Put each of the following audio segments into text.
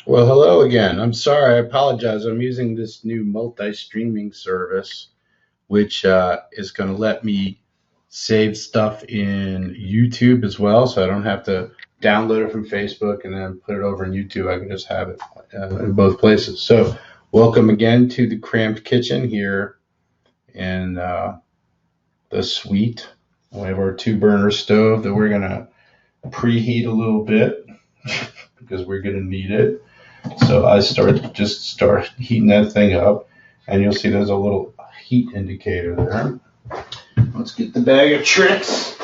Well, hello again. I'm sorry. I apologize. I'm using this new multi-streaming service, which is going to let me save stuff in YouTube as well, so I don't have to download it from Facebook and then put it over in YouTube. I can just have it in both places. So, welcome again to the Cramped Kitchen here in the suite. We have our two-burner stove that we're going to preheat a little bit because we're going to need it. So I start heating that thing up, and you'll see there's a little heat indicator there. Let's get the bag of tricks.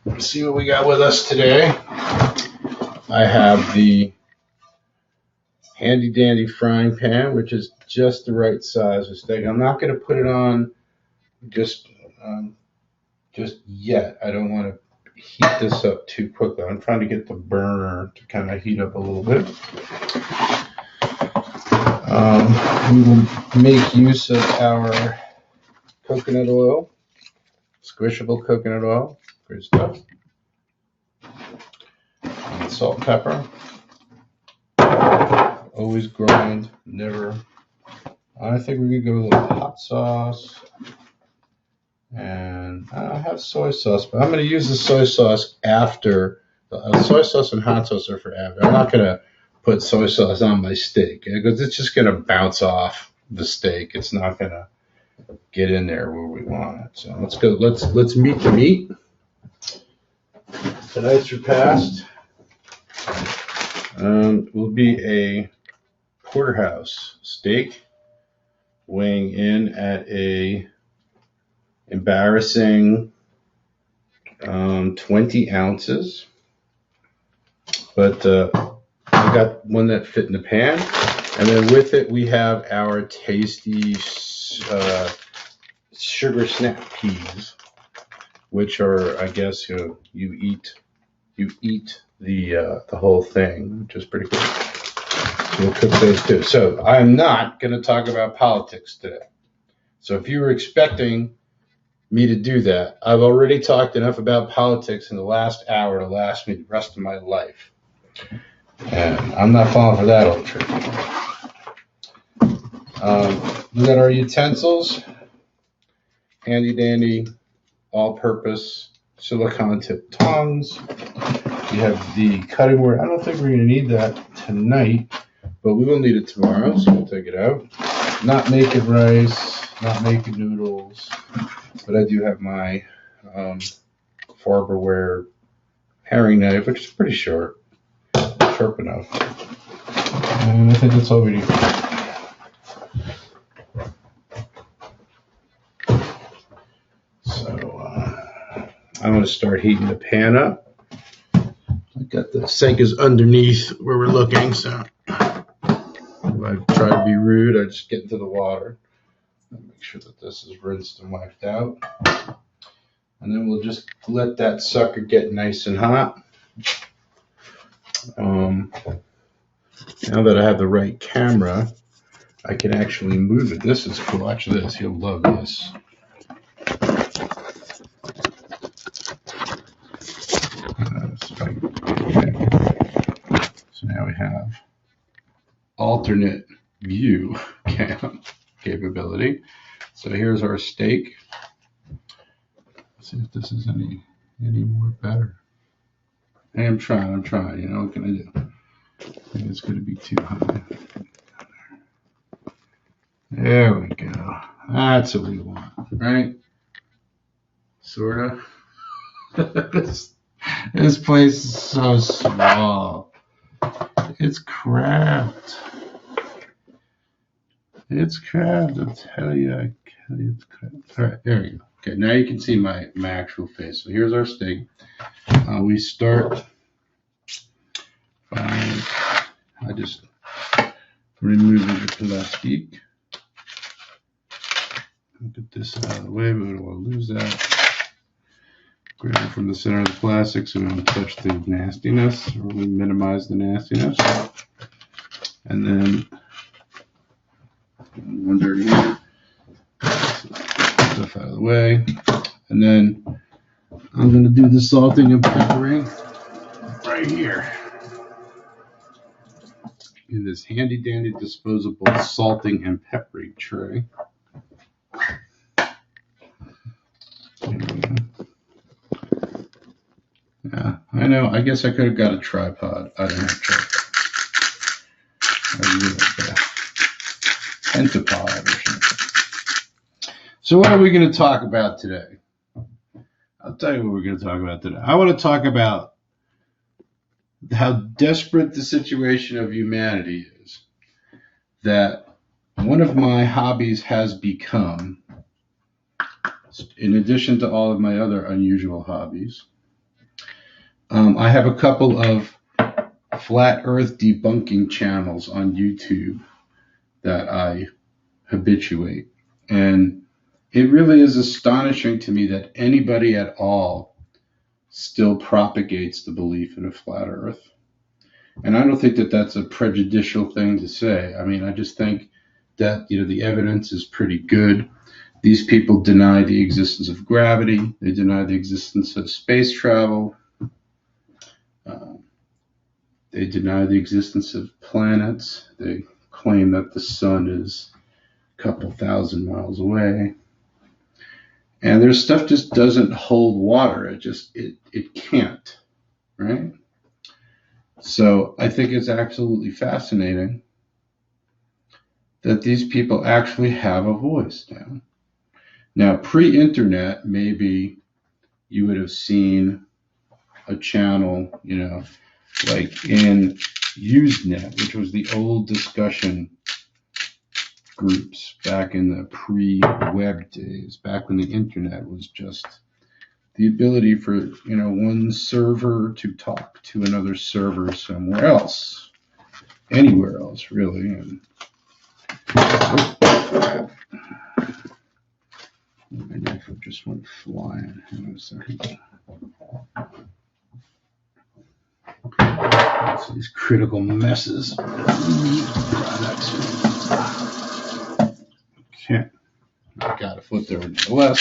Let's see what we got with us today. I have the handy dandy frying pan, which is just the right size of steak. I'm not going to put it on just um, just yet. I don't want to heat this up too quickly. I'm trying to get the burner to kind of heat up a little bit. We will make use of our coconut oil, squishable coconut oil, great stuff. And salt and pepper, always grind, never. I think we're gonna go with a little hot sauce, and I have soy sauce, but I'm gonna use the soy sauce after. The soy sauce and hot sauce are for after. I'm not gonna put soy sauce on my steak because it's just gonna bounce off the steak. It's not gonna get in there where we want it. So let's go. Let's meet the meat. Tonight's repast will be a porterhouse steak, weighing in at a embarrassing 20 ounces. But I got one that fit in the pan, and then with it we have our tasty sugar snap peas, which are, I guess, you eat the whole thing, which is pretty cool. So we'll cook those too. So I'm not going to talk about politics today. So if you were expecting me to do that, I've already talked enough about politics in the last hour to last me the rest of my life. And I'm not falling for that old trick. We got our utensils, handy dandy, all-purpose silicone tip tongs. We have the cutting board. I don't think we're going to need that tonight, but we will need it tomorrow, so we'll take it out. Not making rice, not making noodles, but I do have my Farberware herring knife, which is pretty sharp enough. And I think that's all we need. So I'm going to start heating the pan up. I got the sink is underneath where we're looking, so if I try to be rude, I just get into the water. Make sure that this is rinsed and wiped out. And then we'll just let that sucker get nice and hot. Now that I have the right camera, I can actually move it. This is cool. Watch this. You'll love this. So now we have alternate view cam capability. So here's our steak. Let's see if this is any more better. Hey, I'm trying. You know, what can I do? I think it's going to be too high. There we go. That's what we want, right? Sort of. This place is so small. It's cramped. It's cramped. I'll tell you, it's cramped. All right, there we go. Okay, now you can see my actual face. So here's our steak. We start by just removing the plastic. Get this out of the way, but we don't want to lose that. Grab it from the center of the plastic so we don't touch the nastiness, or we minimize the nastiness. And then under here, stuff out of the way. And then I'm going to do the salting and peppering right here. in this handy dandy disposable salting and peppering tray. Yeah, I know. I guess I could have got a tripod. I don't have a tripod. I really like a pentapod or something. So what are we going to talk about today? I'll tell you what we're going to talk about today. I want to talk about how desperate the situation of humanity is, that one of my hobbies has become, in addition to all of my other unusual hobbies, I have a couple of flat earth debunking channels on YouTube that I habituate. And it really is astonishing to me that anybody at all still propagates the belief in a flat earth. And I don't think that that's a prejudicial thing to say. I mean, I just think that, the evidence is pretty good. These people deny the existence of gravity. They deny the existence of space travel. They deny the existence of planets. They claim that the sun is a couple thousand miles away. And their stuff just doesn't hold water. It can't, right? So I think it's absolutely fascinating that these people actually have a voice now. Now, pre-internet, maybe you would have seen a channel, like in Usenet, which was the old discussion groups back in the pre-web days, back when the internet was just the ability for, one server to talk to another server somewhere else, anywhere else, really. And my knife just went flying. Hang on a second. That's these critical messes. Products. Okay. I got a foot there nevertheless.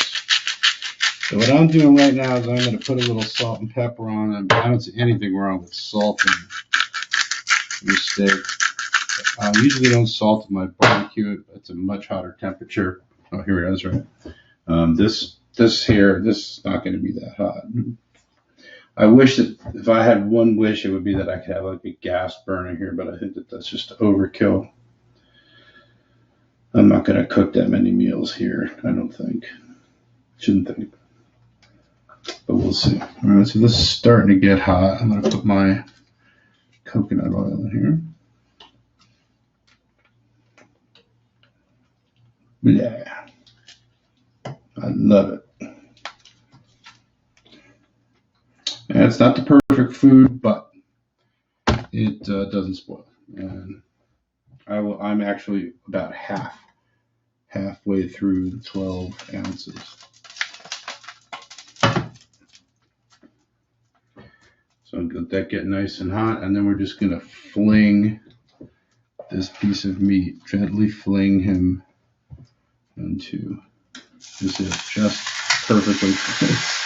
So what I'm doing right now is I'm going to put a little salt and pepper on it. I don't see anything wrong with salt in your steak. I usually don't salt my barbecue. It's a much hotter temperature. Oh, here it is, right? This is not going to be that hot. I wish that if I had one wish, it would be that I could have like a gas burner here, but I think that that's just overkill. I'm not going to cook that many meals here, I don't think. Shouldn't think. But we'll see. All right, so this is starting to get hot. I'm going to put my coconut oil in here. Yeah. I love it. And it's not the perfect food, but it doesn't spoil. And I'm actually about halfway through the 12 ounces. So I'm going to let that get nice and hot, and then we're just going to fling this piece of meat, gently fling him into. This is just perfectly placed.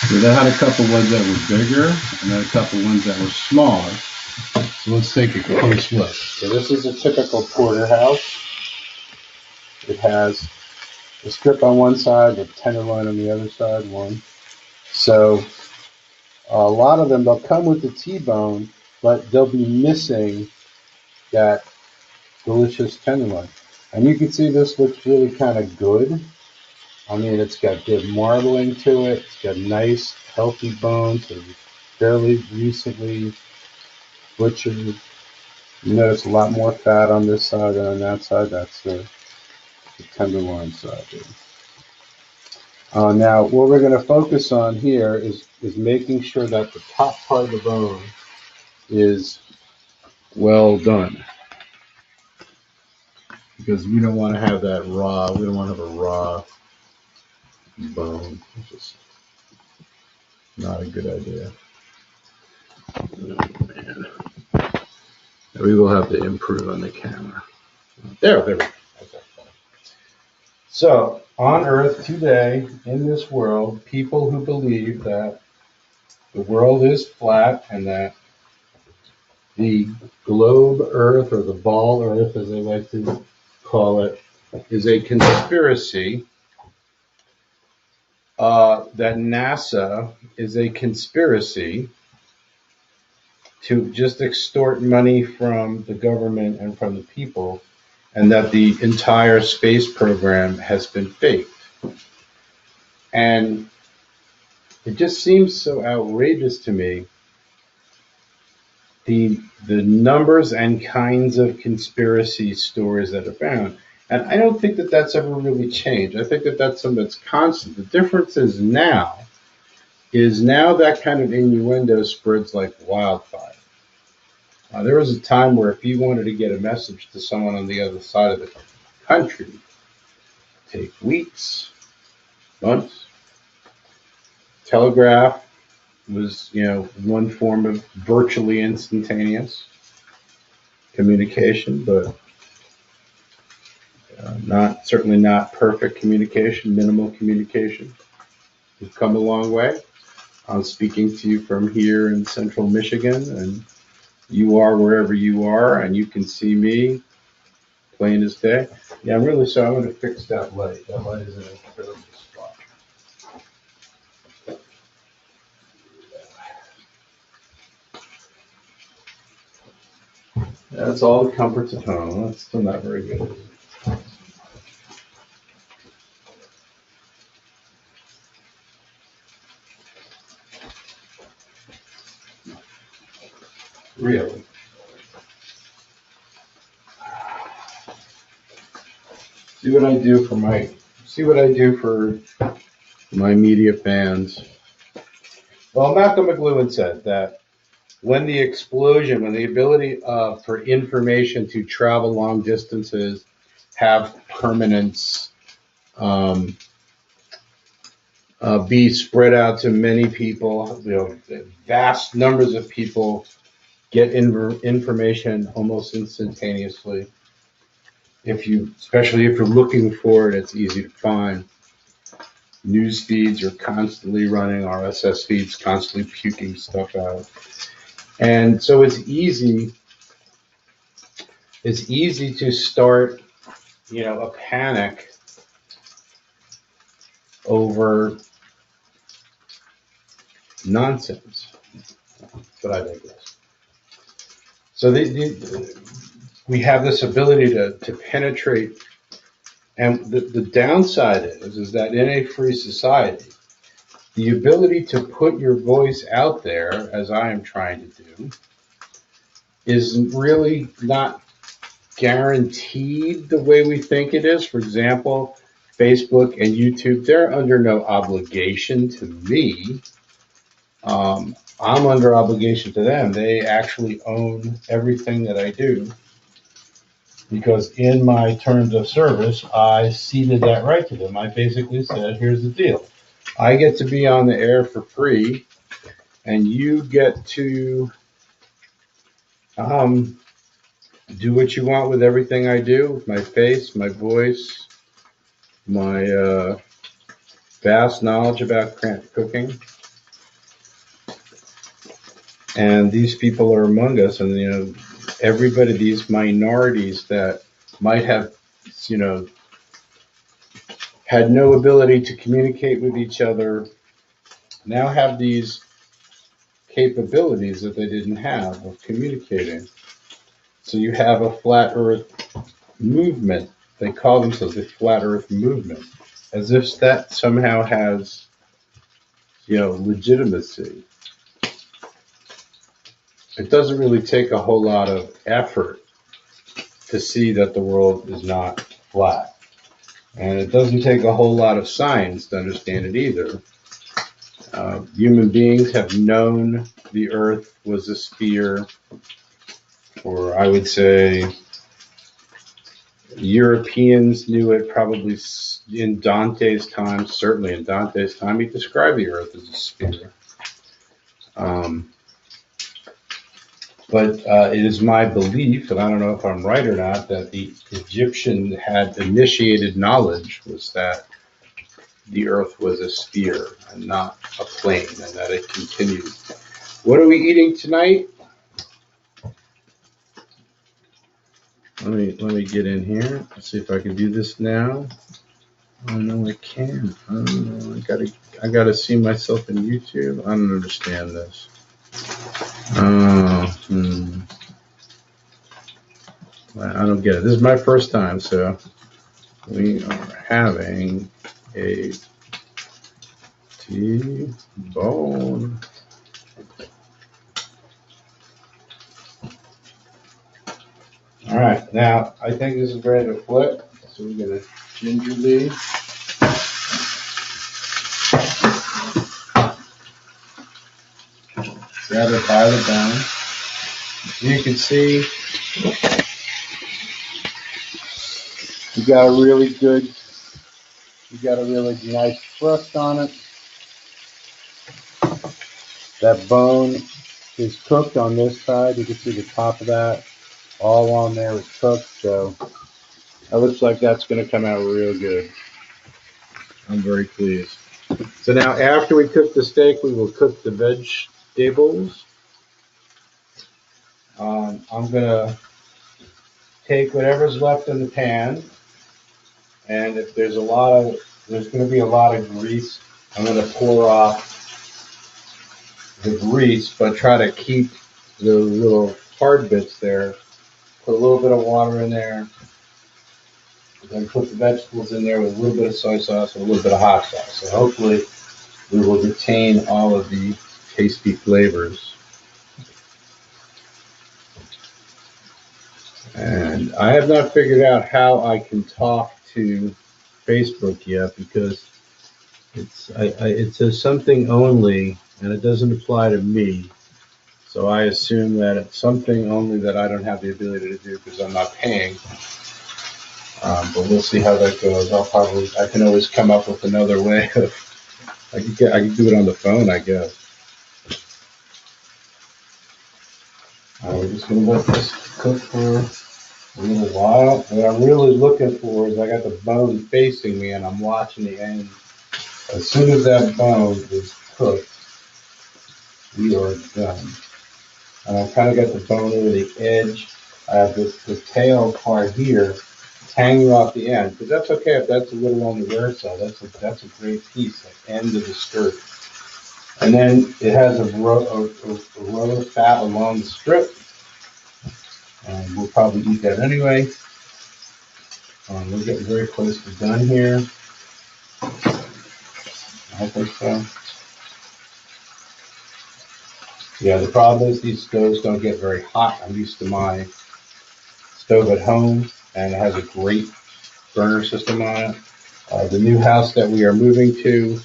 So I had a couple ones that were bigger, and then a couple ones that were smaller. So let's take a close look. So this is a typical porterhouse. It has a strip on one side, a tenderloin on the other side, one. So a lot of them, they'll come with the T-bone, but they'll be missing that delicious tenderloin. And you can see this looks really kind of good. I mean, it's got good marbling to it. It's got nice, healthy bones. It's fairly recently butchered. You notice a lot more fat on this side than on that side. That's the tenderloin side. Now, what we're going to focus on here is making sure that the top part of the bone is well done. Because we don't want to have that raw. We don't want to have a raw bone. It's just not a good idea. Oh, man. We will have to improve on the camera. There we go. Okay. So, on Earth today, in this world, people who believe that the world is flat and that The globe Earth, or the ball Earth, as they like to call it, is a conspiracy. That NASA is a conspiracy to just extort money from the government and from the people, and that the entire space program has been faked. And it just seems so outrageous to me, the numbers and kinds of conspiracy stories that are found. And I don't think that that's ever really changed. I think that that's something that's constant. The difference is now that kind of innuendo spreads like wildfire. There was a time where if you wanted to get a message to someone on the other side of the country, take weeks, months. Telegraph was, one form of virtually instantaneous communication, but certainly not perfect communication, minimal communication. We've come a long way. I'm speaking to you from here in central Michigan, and you are wherever you are, and you can see me plain as day. Yeah, I'm really sorry. I'm going to fix that light. That light is in a terrible spot. That's all the comforts at home. That's still not very good. Really. See what I do for my media fans. Well, Malcolm McLuhan said that when the ability for information to travel long distances, have permanence, be spread out to many people, vast numbers of people get information almost instantaneously. Especially if you're looking for it, it's easy to find. News feeds are constantly running, RSS feeds constantly puking stuff out. And so it's easy to start, a panic over nonsense. But I digress. So we have this ability to penetrate, and the downside is that in a free society, the ability to put your voice out there, as I am trying to do, is really not guaranteed the way we think it is. For example, Facebook and YouTube, they're under no obligation to me. I'm under obligation to them. They actually own everything that I do, because in my terms of service, I ceded that right to them. I basically said, here's the deal. I get to be on the air for free, and you get to do what you want with everything I do, with my face, my voice, my vast knowledge about Kramped cooking. And these people are among us, and everybody, these minorities that might have, had no ability to communicate with each other, now have these capabilities that they didn't have of communicating. So you have a flat Earth movement. They call themselves the Flat Earth Movement, as if that somehow has, legitimacy. It doesn't really take a whole lot of effort to see that the world is not flat. And it doesn't take a whole lot of science to understand it either. Human beings have known the Earth was a sphere, or I would say Europeans knew it probably in Dante's time. Certainly in Dante's time, he described the Earth as a sphere. But it is my belief, and I don't know if I'm right or not, that the Egyptian had initiated knowledge was that the Earth was a sphere and not a plane, and that it continued. What are we eating tonight? let me get in here. Let's see if I can do this now. Oh no, I can't. Oh, I gotta see myself in YouTube. I don't understand this. Oh, I don't get it. This is my first time, so we are having a T-bone. All right, now I think this is ready to flip. So we're gonna gingerly grab it by the bone. You can see you got a really nice crust on it. That bone is cooked on this side. You can see the top of that all on there is cooked. So it looks like that's going to come out real good. I'm very pleased. So now after we cook the steak, we will cook the vegetables. I'm going to take whatever's left in the pan, and if there's going to be a lot of grease, I'm going to pour off the grease, but try to keep the little hard bits there. Put a little bit of water in there, and then put the vegetables in there with a little bit of soy sauce and a little bit of hot sauce. So hopefully we will retain all of the tasty flavors. And I have not figured out how I can talk to Facebook yet, because it says something only, and it doesn't apply to me. So I assume that it's something only that I don't have the ability to do because I'm not paying. But we'll see how that goes. I can always come up with another way of. I can do it on the phone, I guess. We're just gonna let this cook for a little while. What I'm really looking for is I got the bone facing me, and I'm watching the end. As soon as that bone is cooked, we are done. And I've kind of got the bone over the edge. I have the tail part here. It's hanging off the end, because that's okay if that's a little on the rare side. That's a great piece, like end of the skirt. And then it has a row of fat along the strip, and we'll probably eat that anyway. We're getting very close to done here. I think so. Yeah, the problem is these stoves don't get very hot. I'm used to my stove at home, and it has a great burner system on it. The new house that we are moving to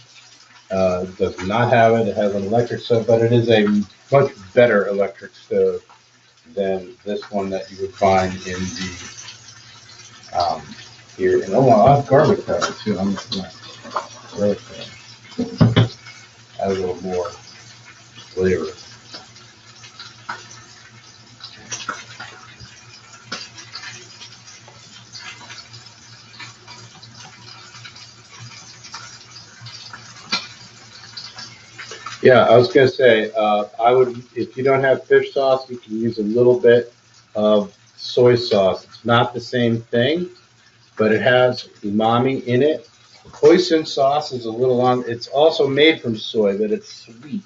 does not have it. It has an electric stove, but it is a much better electric stove than this one that you would find in the here. And I have garlic powder too. I'm garlic powder. Add a little more flavor. Yeah, I was gonna say, I would, if you don't have fish sauce, you can use a little bit of soy sauce. It's not the same thing, but it has umami in it. Hoisin sauce is a little long. It's also made from soy, but it's sweet,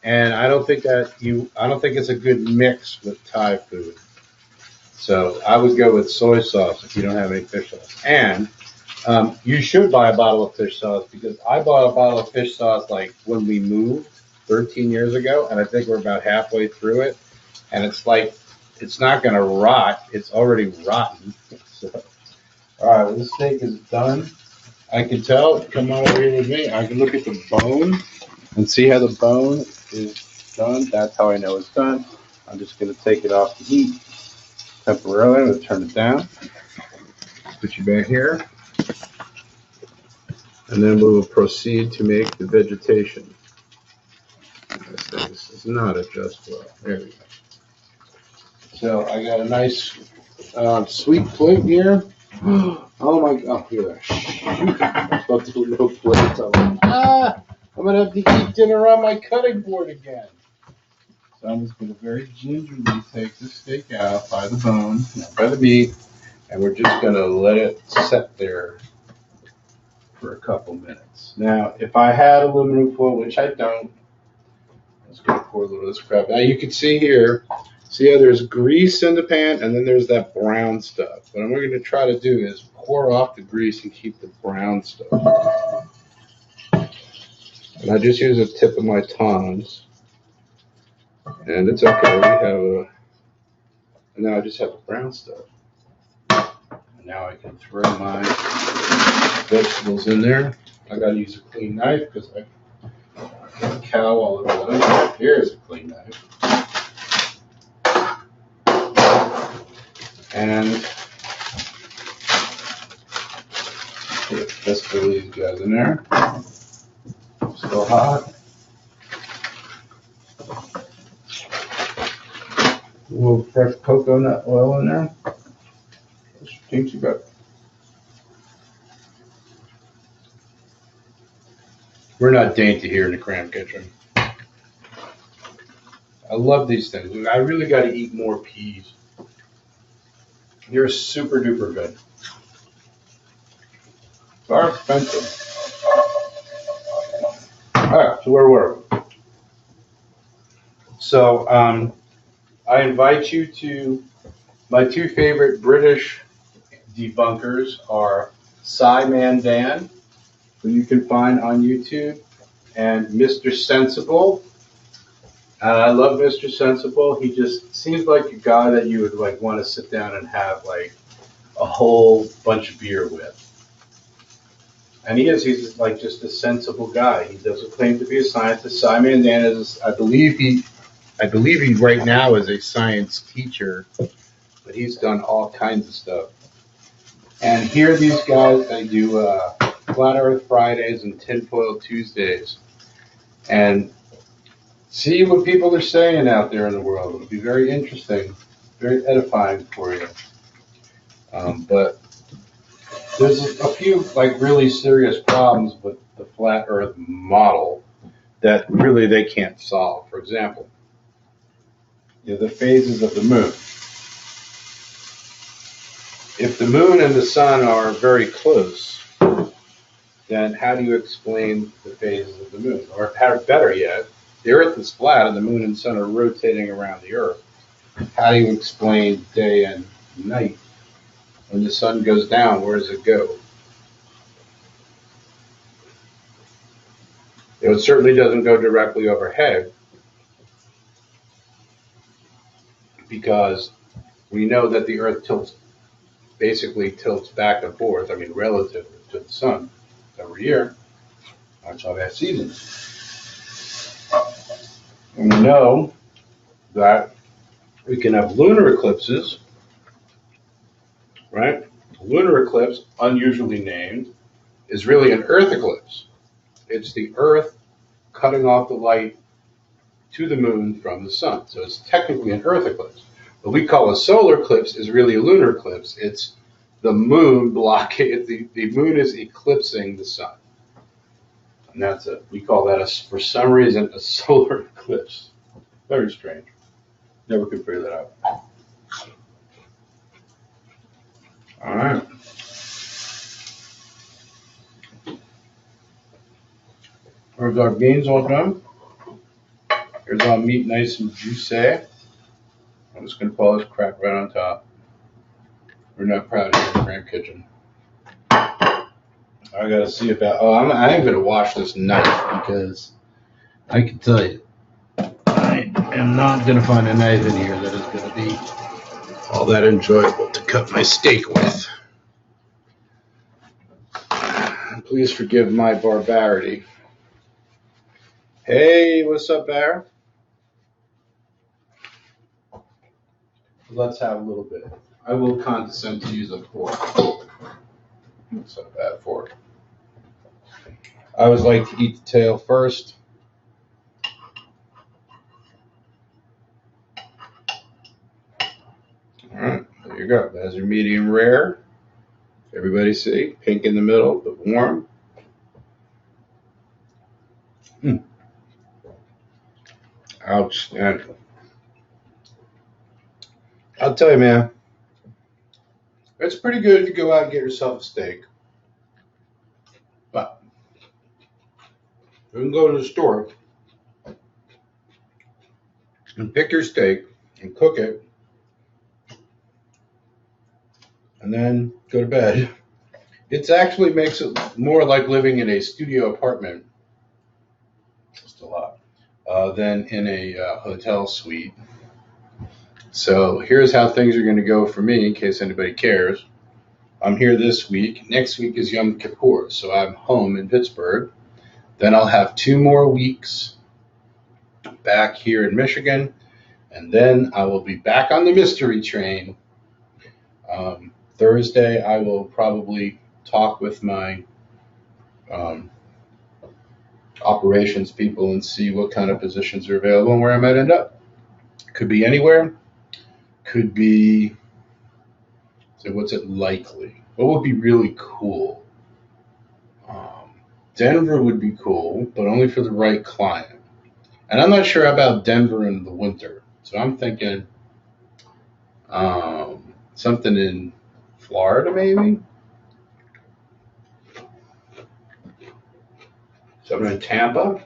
and I don't think it's a good mix with Thai food. So I would go with soy sauce if you don't have any fish sauce. And you should buy a bottle of fish sauce, because I bought a bottle of fish sauce like when we moved 13 years ago, and I think we're about halfway through it. And it's like, it's not going to rot. It's already rotten. So, all right, well, this steak is done. I can tell. Come on over here with me. I can look at the bone and see how the bone is done. That's how I know it's done. I'm just going to take it off the heat temporarily. I'm going to turn it down. Put you back here. And then we will proceed to make the vegetation. This does not adjust well. There we go. So I got a nice sweet plate here. Oh my God! Here, I'm about to do no plates. I'm going to have to eat dinner on my cutting board again. So I'm just going to very gingerly take the steak out by the bone, not by the meat, and we're just going to let it set there for a couple minutes. Now, if I had aluminum foil, which I don't, I'm just going to pour a little of this crap. Now you can see here, see how there's grease in the pan, and then there's that brown stuff. What I'm going to try to do is pour off the grease and keep the brown stuff. And I just use the tip of my tongs. And it's okay, we have a, and now I just have the brown stuff. And now I can throw my vegetables in there. I gotta use a clean knife because I got a cow all over the place. Here's a clean knife. And let's throw these guys in there. Still hot. A little fresh coconut oil in there. Just a bit. We're not dainty here in the Kramped kitchen. I love these things. I really got to eat more peas. They're super duper good. They are expensive. Alright, so where were we? So, I invite you to, my two favorite British debunkers are Simon Dan, who you can find on YouTube, and Mr. Sensible. I love Mr. Sensible. He just seems like a guy that you would like want to sit down and have like a whole bunch of beer with. And he's like just a sensible guy. He doesn't claim to be a scientist. Simon Dan is, I believe he right now is a science teacher, but he's done all kinds of stuff. And here these guys, they do Flat Earth Fridays and Tinfoil Tuesdays. And see what people are saying out there in the world. It'll be very interesting, very edifying for you. But there's a few like really serious problems with the Flat Earth model that really they can't solve. For example, the phases of the moon. If the moon and the sun are very close, then how do you explain the phases of the moon? Or better yet, the Earth is flat and the moon and sun are rotating around the Earth. How do you explain day and night? When the sun goes down, where does it go? It certainly doesn't go directly overhead, because we know that the Earth basically tilts back and forth, I mean relative to the sun every year. That's how that seasons. And we know that we can have lunar eclipses, right? A lunar eclipse, unusually named, is really an Earth eclipse. It's the Earth cutting off the light to the moon from the sun. So it's technically an Earth eclipse. What we call a solar eclipse is really a lunar eclipse. It's the moon blocking, the moon is eclipsing the sun. And that's it. We call that, for some reason, a solar eclipse. Very strange. Never could figure that out. All right. Here's our beans all done. Here's our meat nice and juicy. I'm just going to pour this crap right on top. We're not proud of the Kramped kitchen. I got to see about, I am going to wash this knife because I can tell you, I am not going to find a knife in here that is going to be all that enjoyable to cut my steak with. Please forgive my barbarity. Hey, what's up, Bear? Let's have a little bit. I will condescend to use a fork. That's not a bad fork. I always like to eat the tail first. All right, there you go. That's your medium rare. Everybody see? Pink in the middle, but warm. Outstanding. I'll tell you, man, it's pretty good to go out and get yourself a steak. But you can go to the store and pick your steak and cook it and then go to bed. It actually makes it more like living in a studio apartment, just a lot, than in a hotel suite. So here's how things are going to go for me in case anybody cares. I'm here this week. Next week is Yom Kippur, so I'm home in Pittsburgh. Then I'll have 2 more weeks back here in Michigan, and then I will be back on the mystery train. Thursday, I will probably talk with my operations people and see what kind of positions are available and where I might end up. Could be anywhere. Could be, so what's it likely? What would be really cool? Denver would be cool, but only for the right client. And I'm not sure about Denver in the winter. So I'm thinking something in Florida, maybe? Something in Tampa?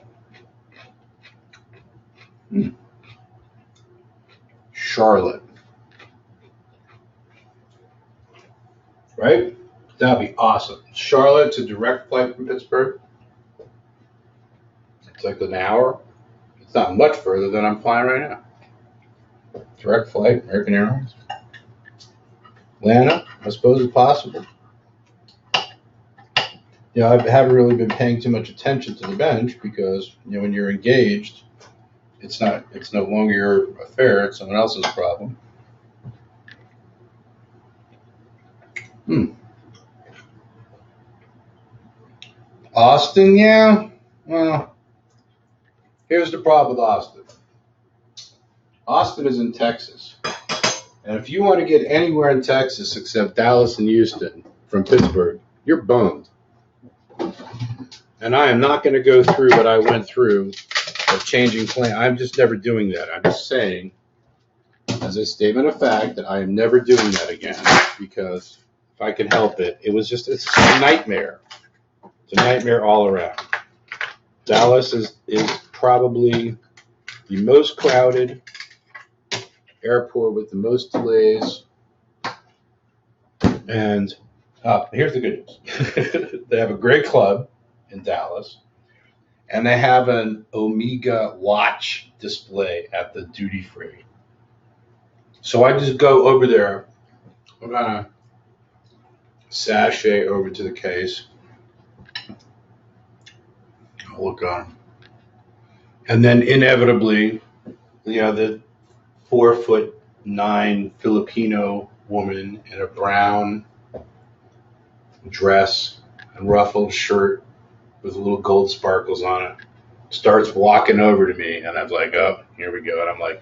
Charlotte. Right? That'd be awesome. Charlotte's a direct flight from Pittsburgh. It's like an hour. It's not much further than I'm flying right now. Direct flight, American Airlines. Atlanta, I suppose it's possible. I haven't really been paying too much attention to the bench because, when you're engaged, it's no longer your affair, it's someone else's problem. Austin, yeah. Well, here's the problem with Austin. Austin is in Texas. And if you want to get anywhere in Texas except Dallas and Houston from Pittsburgh, you're boned. And I am not going to go through what I went through of changing plan. I'm just never doing that. I'm just saying, as a statement of fact, that I am never doing that again because if I can help it, it's a nightmare. It's a nightmare all around. Dallas is probably the most crowded airport with the most delays. And here's the good news. They have a great club in Dallas, and they have an Omega watch display at the duty free. So I just go over there. I'm going to sashay over to the case. I'll look on. And then inevitably, the 4'9" Filipino woman in a brown dress and ruffled shirt with little gold sparkles on it starts walking over to me, and I'm like, oh, here we go. And I'm like,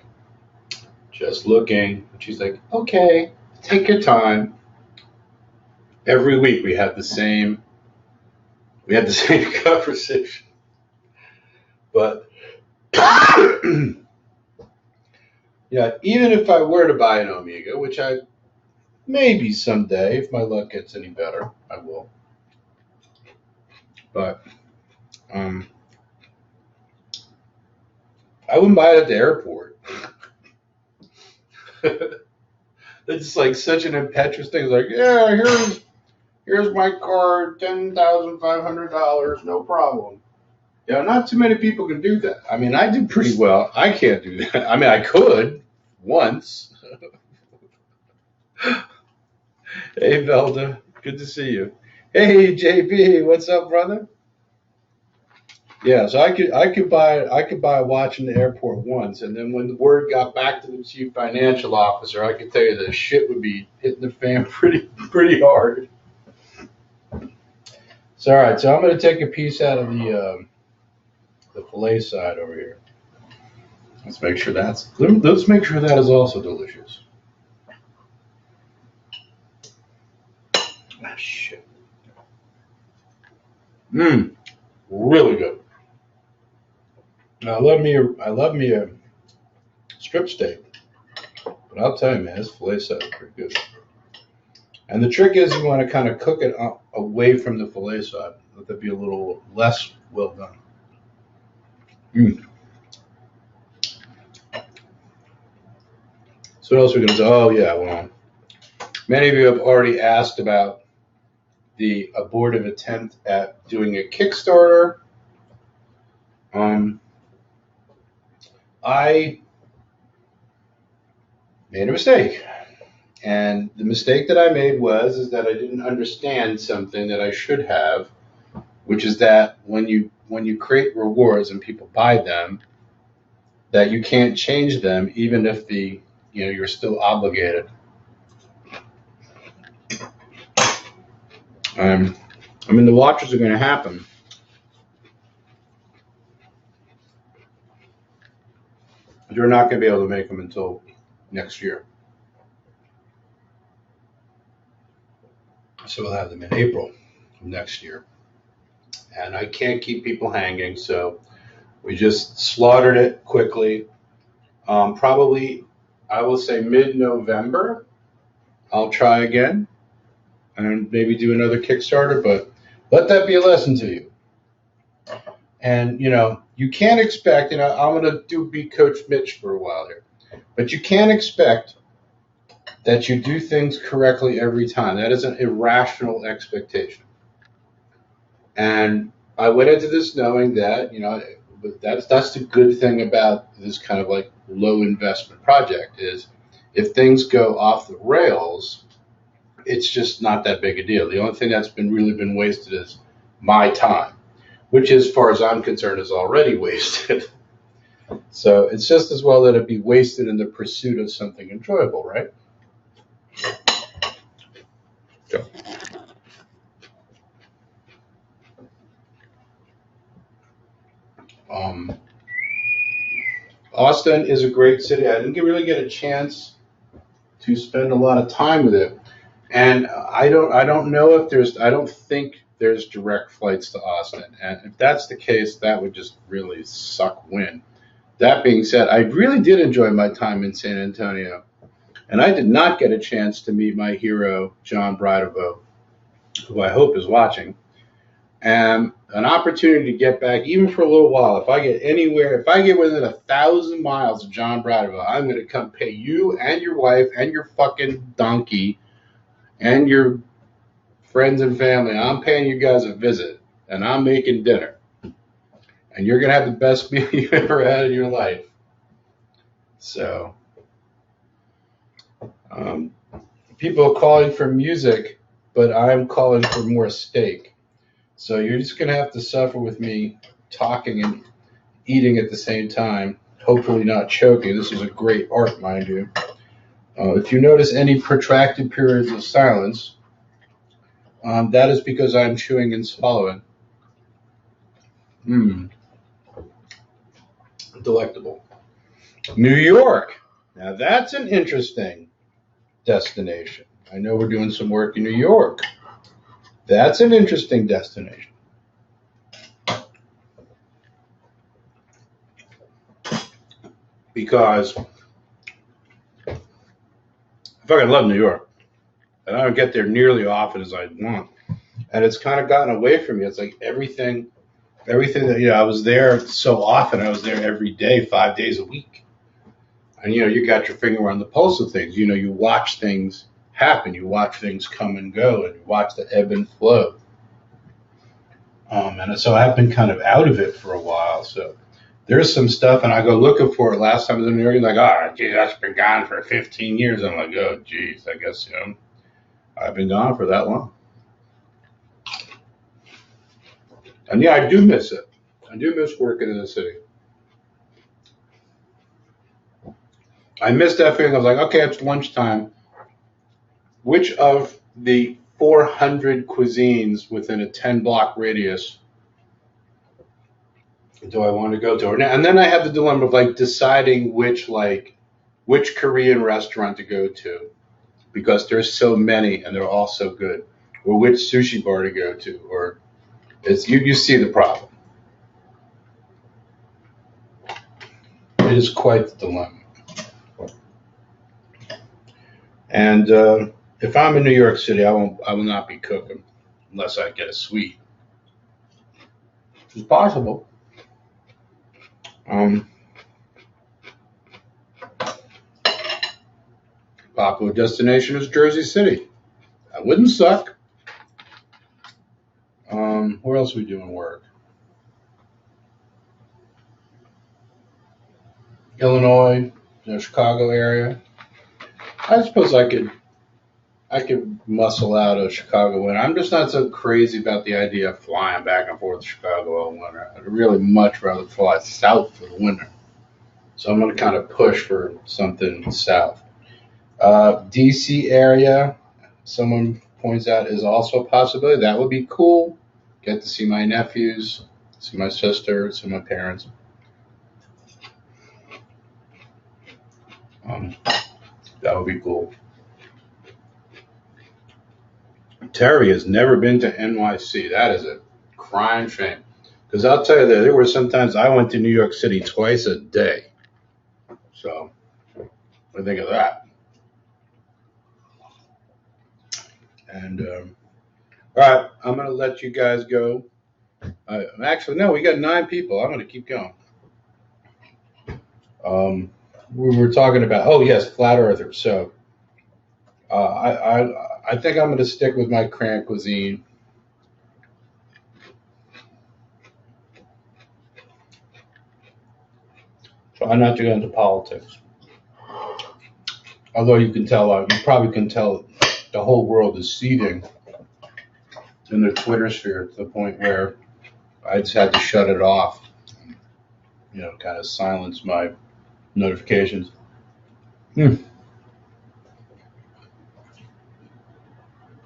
just looking. And she's like, okay, take your time. Every week we had the same conversation. But even if I were to buy an Omega, which I maybe someday, if my luck gets any better, I will. But I wouldn't buy it at the airport. It's like such an impetuous thing. It's like, yeah, here's my card, $10,500, no problem. Not too many people can do that. I mean, I do pretty well. I can't do that. I mean, I could once. Hey, Velda, good to see you. Hey, JB, what's up, brother? Yeah, so I could buy a watch in the airport once, and then when the word got back to the chief financial officer, I could tell you the shit would be hitting the fan pretty hard. So all right, so I'm going to take a piece out of the fillet side over here. Let's make sure that is also delicious. Ah, shit. Really good. I love me a strip steak. But I'll tell you, man, this filet side is pretty good. And the trick is you want to kind of cook it away from the filet side. Let that be a little less well done. Mm. So what else are we going to do? Oh, yeah, well, many of you have already asked about the abortive attempt at doing a Kickstarter. I made a mistake. And the mistake that I made is that I didn't understand something that I should have, which is that when you create rewards and people buy them, that you can't change them even if you're still obligated. The watches are going to happen. You're not going to be able to make them until next year. So we'll have them in April of next year. And I can't keep people hanging, so we just slaughtered it quickly. Probably, I will say mid-November, I'll try again and maybe do another Kickstarter, but let that be a lesson to you. And, you can't expect, I'm going to be Coach Mitch for a while here, but you can't expect that you do things correctly every time. That is an irrational expectation. And I went into this knowing that, that's the good thing about this kind of like low investment project is if things go off the rails, it's just not that big a deal. The only thing that's really been wasted is my time, which as far as I'm concerned is already wasted. So it's just as well that it be wasted in the pursuit of something enjoyable, right? So. Austin is a great city. I didn't really get a chance to spend a lot of time with it, and I don't think there's direct flights to Austin. And if that's the case, that would just really suck wind. That being said, I really did enjoy my time in San Antonio, and I did not get a chance to meet my hero, John Bridevo, who I hope is watching. And an opportunity to get back, even for a little while. If I get within 1,000 miles of John Bridevo, I'm going to come pay you and your wife and your fucking donkey and your friends and family. I'm paying you guys a visit, and I'm making dinner. And you're going to have the best meal you've ever had in your life. So, people are calling for music, but I'm calling for more steak. So you're just going to have to suffer with me talking and eating at the same time, hopefully not choking. This is a great art, mind you. If you notice any protracted periods of silence, that is because I'm chewing and swallowing. Delectable. New York. Now that's an interesting destination. I know we're doing some work in New York. That's an interesting destination. Because I fucking love New York. And I don't get there nearly often as I want. And it's kind of gotten away from me. It's like everything that, I was there so often. I was there every day, 5 days a week. And, you got your finger on the pulse of things. You watch things happen. You watch things come and go, and you watch the ebb and flow. And so I've been kind of out of it for a while. So there's some stuff, and I go looking for it. Last time I was in New York, like, geez, that's been gone for 15 years. I'm like, oh, geez, I guess, I've been gone for that long. And yeah, I do miss it. I do miss working in the city. I miss that feeling. I was like, okay, it's lunchtime. Which of the 400 cuisines within a 10-block radius do I want to go to? And then I have the dilemma of deciding which Korean restaurant to go to, because there's so many and they're all so good, or which sushi bar to go to, or you see the problem. It is quite the dilemma. And if I'm in New York City, I will not be cooking unless I get a suite, which is possible. Um, Popular destination is Jersey City. That wouldn't suck. Where else are we doing work? Illinois, Chicago area. I suppose I could muscle out of Chicago winter. I'm just not so crazy about the idea of flying back and forth to Chicago all winter. I'd really much rather fly south for the winter. So I'm going to kind of push for something south. DC area, someone points out, is also a possibility. That would be cool. Get to see my nephews, see my sister, see my parents. That would be cool. Terry has never been to NYC. That is a crying shame. Because I'll tell you that there were sometimes I went to New York City twice a day. So, what do you think of that? And, all right, I'm going to let you guys go. Actually, no, we got 9 people. I'm going to keep going. We were talking about, oh, yes, flat earthers. So, I think I'm going to stick with my Kramped Cuisine. Try not to get into politics. Although you probably can tell the whole world is seething in the Twitter sphere to the point where I just had to shut it off, kind of silence my notifications.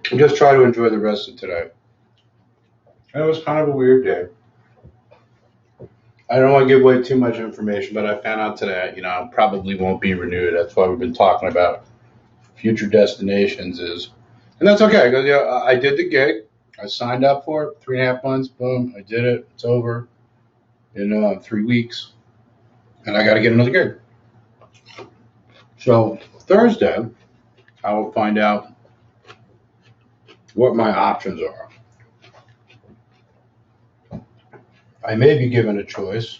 Just try to enjoy the rest of today. And it was kind of a weird day. I don't want to give away too much information, but I found out today, probably won't be renewed. That's why we've been talking about future destinations and that's okay because I did the gig. I signed up for it, 3.5 months, boom, I did it. It's over in 3 weeks, and I got to get another gig. So Thursday, I will find out what my options are. I may be given a choice.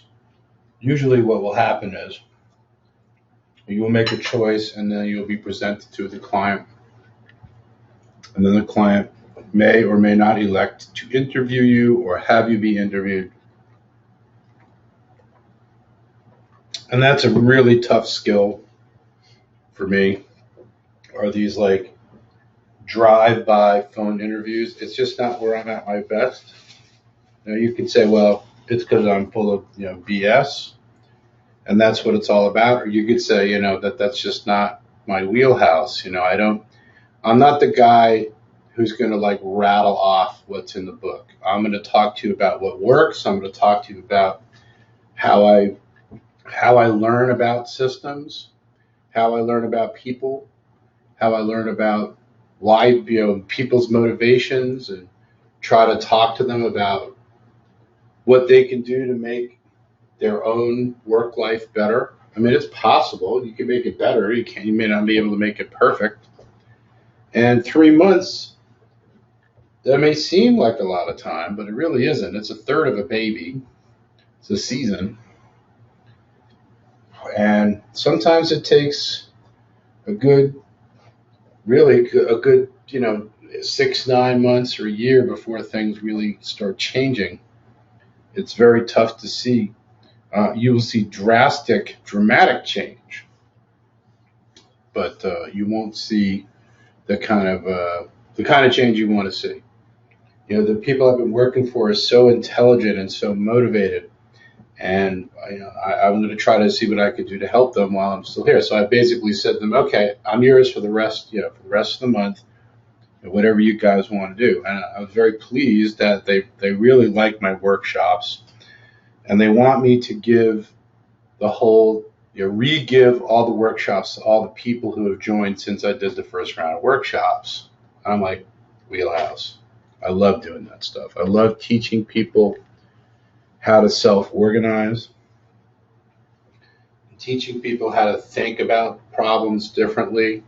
Usually what will happen is you will make a choice and then you'll be presented to the client. And then the client may or may not elect to interview you or have you be interviewed. And that's a really tough skill for me, are these like drive-by phone interviews. It's just not where I'm at my best. Now you could say, well, it's because I'm full of BS, and that's what it's all about. Or you could say, that's just not my wheelhouse. I'm not the guy who's going to like rattle off what's in the book. I'm going to talk to you about what works. I'm going to talk to you about how I learn about systems, how I learn about people, how I learn about why people's motivations, and try to talk to them about what they can do to make their own work life better. I mean, it's possible. You can make it better. You may not be able to make it perfect. And 3 months, that may seem like a lot of time, but it really isn't. It's a third of a baby. It's a season. And sometimes it takes a good 6, 9 months or a year before things really start changing. It's very tough to see. You will see dramatic change, but you won't see the kind of change you want to see. The people I've been working for are so intelligent and so motivated, and I'm going to try to see what I could do to help them while I'm still here. So I basically said to them, okay, I'm yours for the rest of the month, whatever you guys want to do. And I was very pleased that they really like my workshops, and they want me to give the whole, re-give all the workshops to all the people who have joined since I did the first round of workshops. I'm like, wheelhouse. I love doing that stuff. I love teaching people how to self-organize, teaching people how to think about problems differently,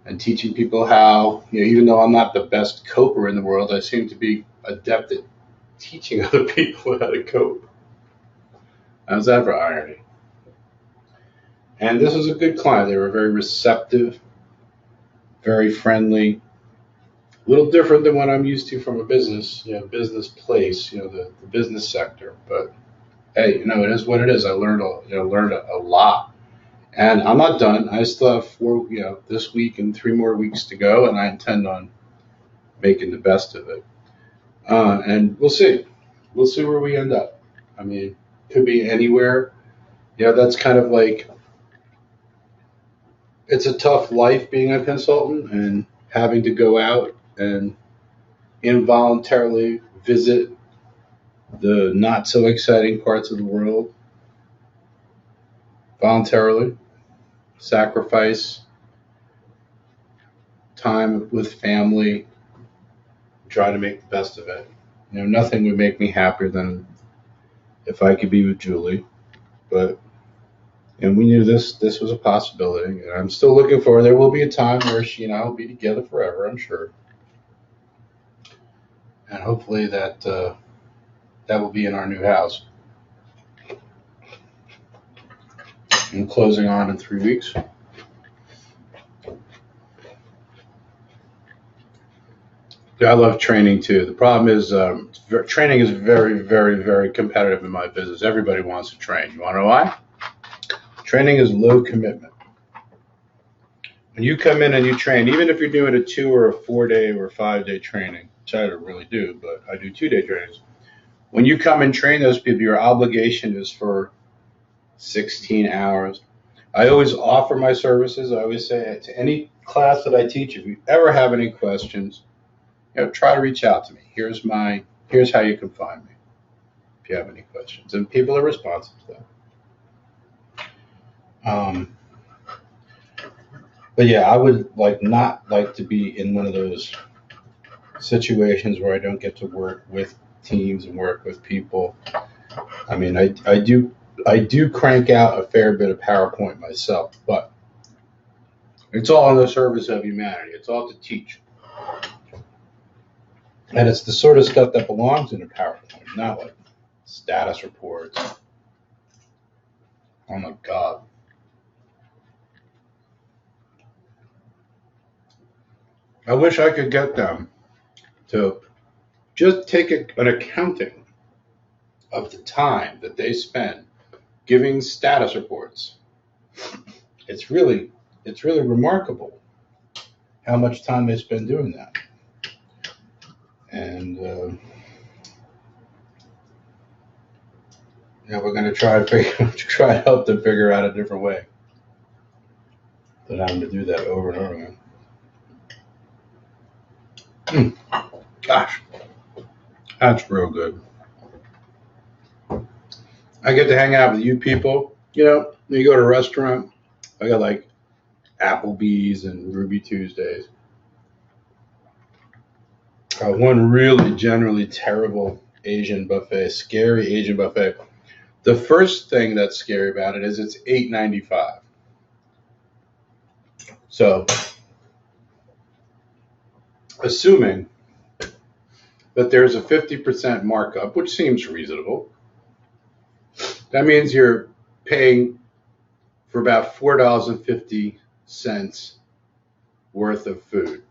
and teaching people how, even though I'm not the best coper in the world, I seem to be adept at teaching other people how to cope. How's that for irony? And this was a good client. They were very receptive, very friendly, a little different than what I'm used to from a business place, the business sector. But hey, it is what it is. I learned a lot. And I'm not done. I still have this week and 3 more weeks to go, and I intend on making the best of it. And we'll see. We'll see where we end up. I mean, could be anywhere. That's kind of like, it's a tough life being a consultant and having to go out and involuntarily visit the not so exciting parts of the world voluntarily, sacrifice time with family, try to make the best of it. Nothing would make me happier than if I could be with Julie, and we knew this was a possibility, and I'm still looking for. There will be a time where she and I will be together forever, I'm sure, and hopefully that will be in our new house. I'm closing on in 3 weeks. I love training too. The problem is training is very, very, very competitive in my business. Everybody wants to train. You want to know why? Training is low commitment. When you come in and you train, even if you're doing a 2 or a 4-day or a 5-day training, which I don't really do, but I do 2-day trainings. When you come and train those people, your obligation is for 16 hours. I always offer my services. I always say to any class that I teach, if you ever have any questions, try to reach out to me. Here's how you can find me if you have any questions. And people are responsive to that. But yeah, I would not like to be in one of those situations where I don't get to work with teams and work with people. I mean, I do crank out a fair bit of PowerPoint myself, but it's all in the service of humanity. It's all to teach. And it's the sort of stuff that belongs in a PowerPoint, not like status reports. Oh my God. I wish I could get them to just take an accounting of the time that they spend giving status reports. It's really remarkable how much time they spend doing that. And we're going to try to help them figure out a different way than having to do that over and over again. Gosh, that's real good. I get to hang out with you people. You go to a restaurant. I got like Applebee's and Ruby Tuesdays. One really generally terrible Asian buffet, scary Asian buffet. The first thing that's scary about it is it's $8.95. So, assuming that there's a 50% markup, which seems reasonable, that means you're paying for about $4.50 worth of food.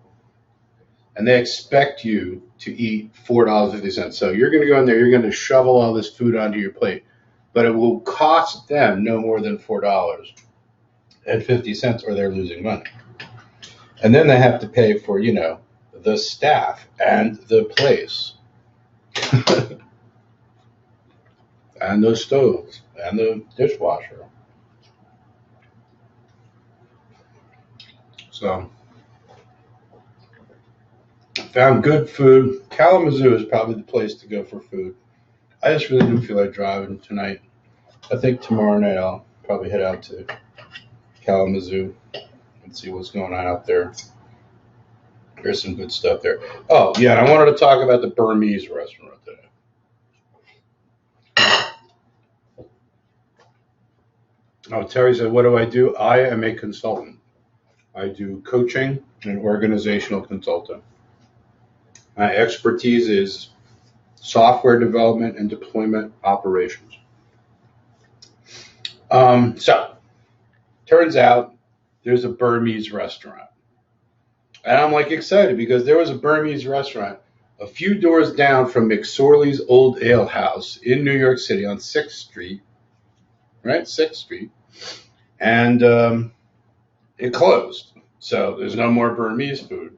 And they expect you to eat $4.50. So you're going to go in there, you're going to shovel all this food onto your plate, but it will cost them no more than $4.50 or they're losing money. And then they have to pay for, the staff and the place and the stoves and the dishwasher. So found good food. Kalamazoo is probably the place to go for food. I just really do feel like driving tonight. I think tomorrow night I'll probably head out to Kalamazoo and see what's going on out there. There's some good stuff there. Oh, yeah, and I wanted to talk about the Burmese restaurant today. Oh, Terry said, what do? I am a consultant. I do coaching and organizational consulting. My expertise is software development and deployment operations. So, turns out there's a Burmese restaurant. And I'm like excited because there was a Burmese restaurant a few doors down from McSorley's Old Ale House in New York City on 6th Street, right? 6th Street. And it closed. So there's no more Burmese food.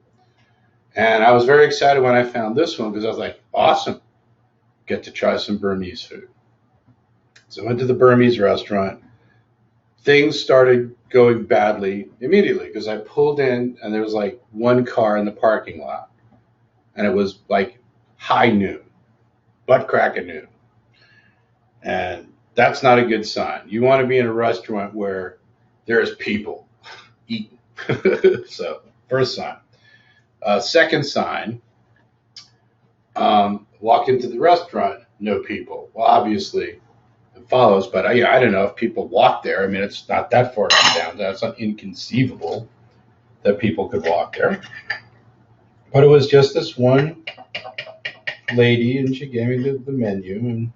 And I was very excited when I found this one because I was like, awesome, get to try some Burmese food. So I went to the Burmese restaurant. Things started going badly immediately because I pulled in and there was like one car in the parking lot. And it was like high noon, butt crack at noon. And that's not a good sign. You want to be in a restaurant where there's people eating. So, first sign. Second sign, walk into the restaurant, no people. Well, obviously, it follows, but I don't know if people walk there. I mean, it's not that far down. That's not inconceivable that people could walk there. But it was just this one lady, and she gave me the menu, and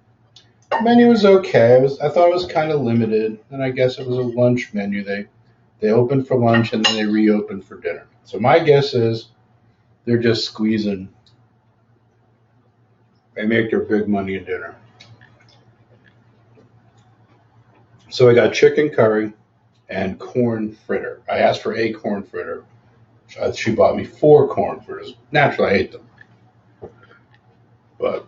the menu was okay. I thought it was kind of limited, and I guess it was a lunch menu. They opened for lunch, and then they reopened for dinner. So my guess is they're just squeezing. They make their big money at dinner. So I got chicken curry and corn fritter. I asked for a corn fritter. She bought me 4 corn fritters. Naturally, I ate them. But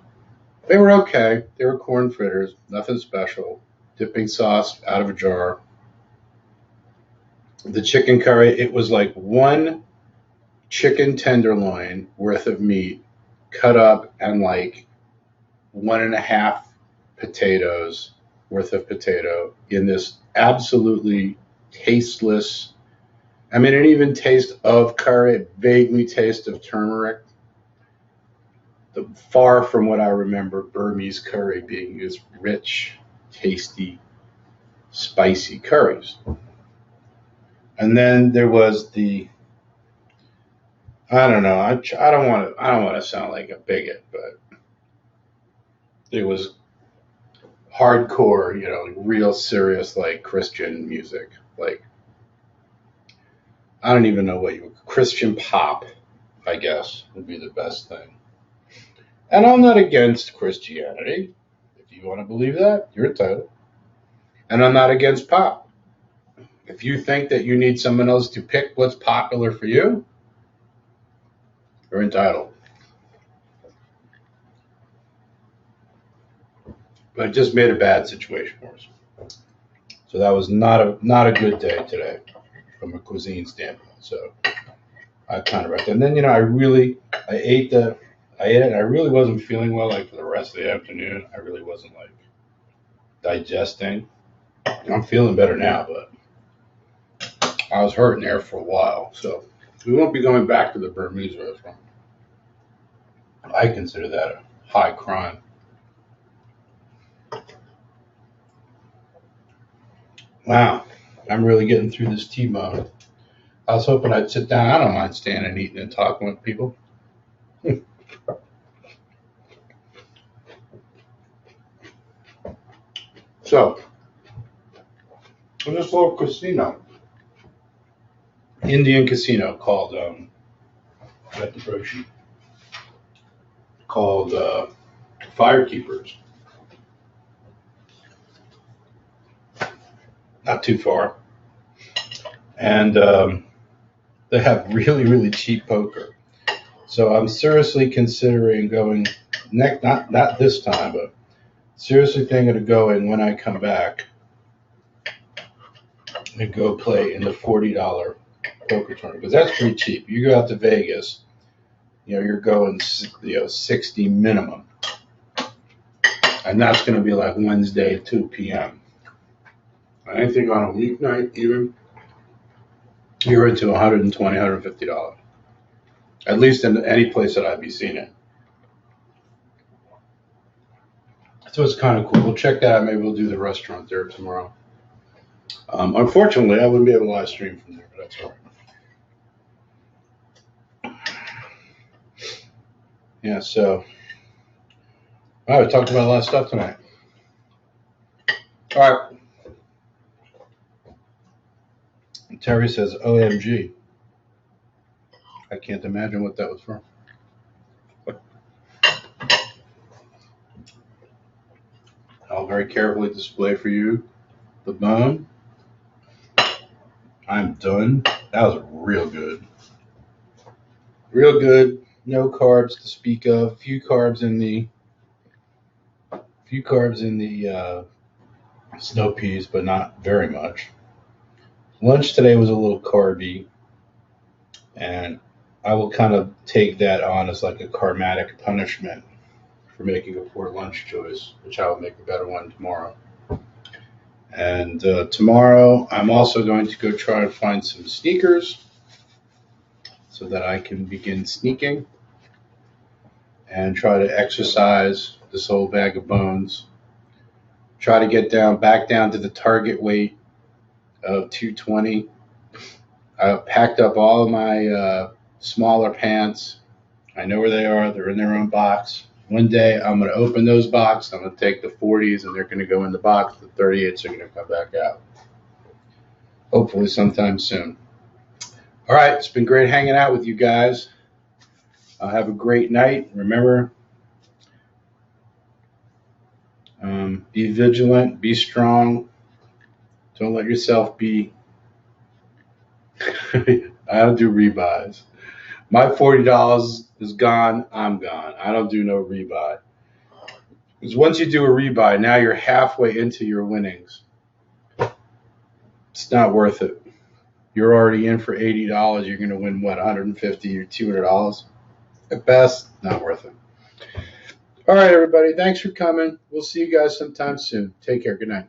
they were okay. They were corn fritters, nothing special. Dipping sauce out of a jar. The chicken curry, it was like one chicken tenderloin worth of meat cut up and like 1.5 potatoes worth of potato in this absolutely tasteless. I mean, it even taste of curry, it vaguely taste of turmeric. Far from what I remember Burmese curry being is rich, tasty, spicy curries. And then there was I don't know, I don't want to sound like a bigot, but it was hardcore, real serious like Christian music, like I don't even know Christian pop, I guess, would be the best thing. And I'm not against Christianity. If you want to believe that, you're entitled. And I'm not against pop. If you think that you need someone else to pick what's popular for you, you're entitled. But it just made a bad situation for us. So that was not a good day today from a cuisine standpoint. So I kind of wrecked it. And then, I ate it and I really wasn't feeling well like for the rest of the afternoon. I really wasn't like digesting. I'm feeling better now, but I was hurting there for a while. So we won't be going back to the Burmese restaurant. I consider that a high crime. Wow, I'm really getting through this T-bone. I was hoping I'd sit down. I don't mind standing and eating and talking with people. So, there's this little casino, Indian casino called, at the brochure, called Firekeepers. Not too far. And they have really, really cheap poker. So I'm seriously considering going, not this time, but seriously thinking of going when I come back and go play in the $40 poker tournament. Because that's pretty cheap. You go out to Vegas, you're going 60 minimum. And that's going to be like Wednesday at 2 p.m. I think on a weeknight even, you're into $120, $150. At least in any place that I'd be seeing it. So it's kind of cool. We'll check that out. Maybe we'll do the restaurant there tomorrow. Unfortunately, I wouldn't be able to live stream from there, but that's all right. Yeah, so we talked about a lot of stuff tonight. All right. Terry says, OMG. I can't imagine what that was from. I'll very carefully display for you the bone. I'm done. That was real good. Real good. No carbs to speak of. Few carbs in the snow peas, but not very much. Lunch today was a little carby, and I will kind of take that on as like a karmatic punishment for making a poor lunch choice, which I will make a better one tomorrow. And tomorrow, I'm also going to go try and find some sneakers so that I can begin sneaking and try to exercise this whole bag of bones. Try to get back down to the target weight of 220. I packed up all of my smaller pants. I know where they are. They're in their own box. One day I'm going to open those boxes. I'm going to take the 40s and they're going to go in the box. The 38s are going to come back out. Hopefully sometime soon. All right. It's been great hanging out with you guys. Have a great night. Remember, be vigilant. Be strong. Don't let yourself be. I don't do rebuys. My $40 is gone. I'm gone. I don't do no rebuy. Because once you do a rebuy, now you're halfway into your winnings. It's not worth it. You're already in for $80. You're going to win, what, $150 or $200? At best, not worth it. All right, everybody. Thanks for coming. We'll see you guys sometime soon. Take care. Good night.